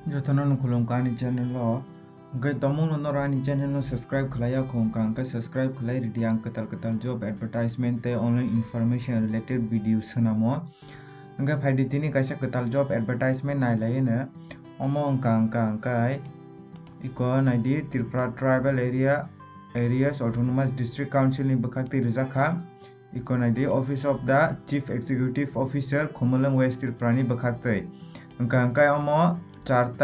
Jotono Khulumkha ni channel lo gai tomung no rani channel no subscribe khlaya khongka angka subscribe khlai ridi ang ketal job advertisement te online information related video sanamo angka phaidi tini kaisa ketal job advertisement nai lai na omo angka iko naidi Tripura tribal areas autonomous district council ni bakhakti rizakha iko naidi office of the chief executive officer Khumulung West Tripura ni bakhakti angka omo 4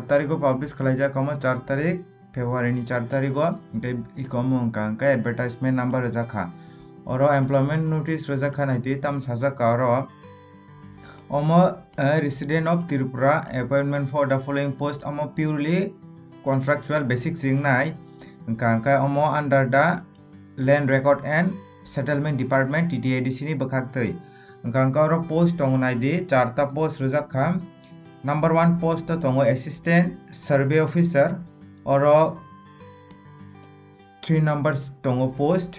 तारीख को publish खलाइजा कम 4 तारीख February नि 4 तारीख को इकम अंका advertisement number रजाखा और employment notice रजाखा नाइति तम साजा कार ओम resident of Tripura appointment for the following post ओम प्योरली कॉन्ट्रैक्चुअल बेसिक सिंगनाय अंका ओम under the land record and settlement department TTAADC नि बखाक्तै अंका और पोस्ट दं नाइदि 4 ता post रजाखा Number 1 post tongo assistant survey officer or 3 numbers tongo post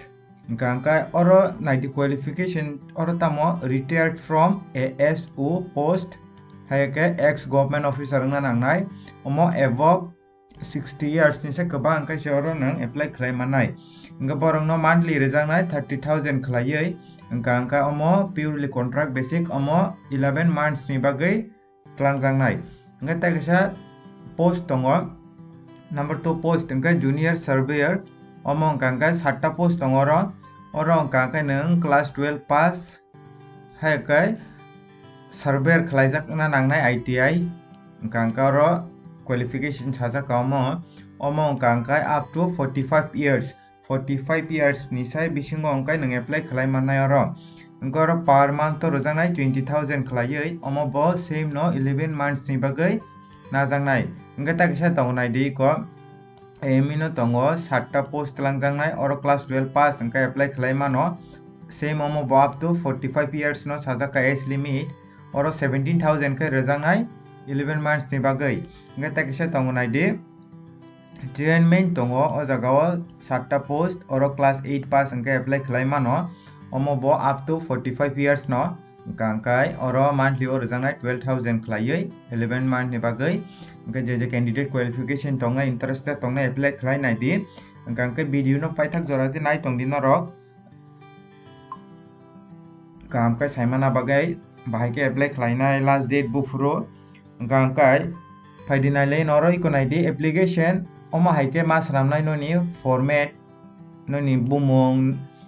gangkai or 90 qualification or tamo retired from ASO post hayake ex government officer na nangnai omo above 60 years ni se kaba angkai soro nang apply khlai manai nga borong no monthly rejangnai 30,000 khlaiयै gangkai omo purely contract basic omo 11 months ni bagai Klangjangnai angka takisa post tongo number 2 post angka junior surveyor omo angka 7 ta post tongo oro angka nang class 12 pass haikai surveyor khlaijak na nangnai ITI angka oro qualification sajak omo angka up to 45 years ni sai bisingo angka nang apply khlai manai oro Angkor per month to rojangnai 20,000 khlaiयै omo bo same no 11 months ni bagai najangnai angka takisa tongnai di ko AME no tongo 7 ta post langjangnai oro class 12 pass angka apply khlai mano same omo bo up to 45 years no sajaka age limit oro 17,000 kai rojangnai 11 months ni bagai angka takisa tongnai di joinment tongo o jagao 7 ta post oro class 8 pass angka apply khlai mano omo bo up to 45 years no gangkai oro monthly or jangai 12,000 khlaiयै 11 month ni bagai angka je candidate qualification tonga interested tonga apply khlai nai di gangkai video no paithak jorati nai tong din rok gangkai saimana bagai bahai apply khlainai last date bufuro gangkai phaidinai lei noro ikonai di application omo haike mas ramnai no ni format no ni bumung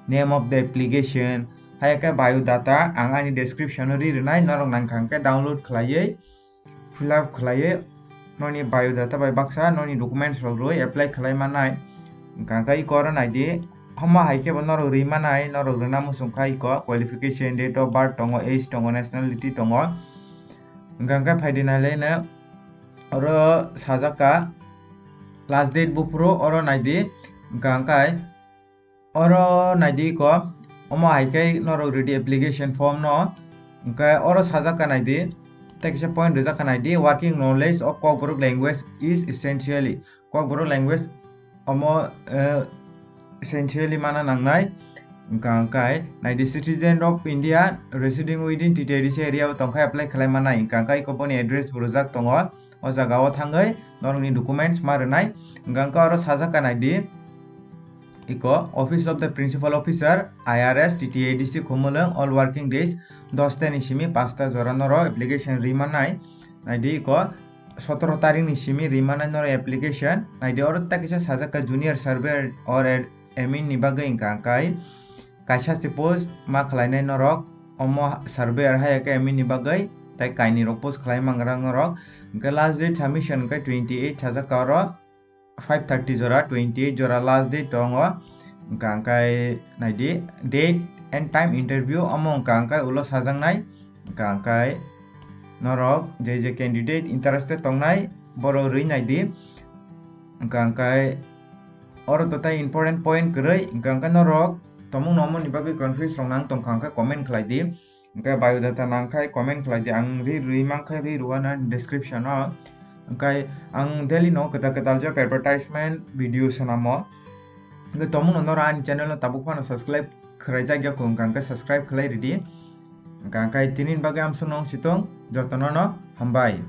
name of the application hayake biodata ang ani description ri rinai norong nangkhangke download khlaiयै fill up khlaiयै noni biodata by baksa noni documents roi apply khlai manai gangkai kora nai di hama haike bonoro ri manai norong rena musungkai ko qualification date of birth tongo age tongo nationality tongo gangkai phaidina lena oro sajaka last date bufuro oro nai di gangkai oro naidi ko omo haikai noro ready application form no angka oro sajaka naidi takisa point rijaka naidi working knowledge of kokborok language is essentially kokborok language omo essentially mana nangnai angkai naidi citizen of India residing within TTAADC area tongkai apply khlai manai angkai ko poni address burujak tongo o jagao thangai noroni documents marnai angka oro sajaka naidi Iko Office of the Principal Officer IRS TTAADC Khumulung all working days 10 ta ni simi 5 ta jora noro application rimanai naidi iko 17 tarik ni simi rimanai noro application naidi oro takisa sajaka junior surveyor or admin ni bagai ingkai kaisa si post ma khlainai norok omo surveyor hayake admin ni bagai tai kaini rok post khlai mangrang norok last date submission kai 28 sajaka oro 530 jora 28 jora last date tongo gangkai naidi date and time interview among gangkai ulo sajangnai gangkai norok je candidate interested tongnai boro rui naidi gangkai oro totai important point krei gangkai norok tomung nomon ni bagai confuse rongnang tong gangkai comment khlai di gangkai biodata nangkai comment khlai di ang rui mangkai ri ruana description o angkai ang daily no ketal job advertisement video sanamo angkai tomung no ani channel no tabuk phano subscribe khlai jagya ko angkai subscribe khlai ready angkai tinin bagai am sunong sitong jotono no Hambai.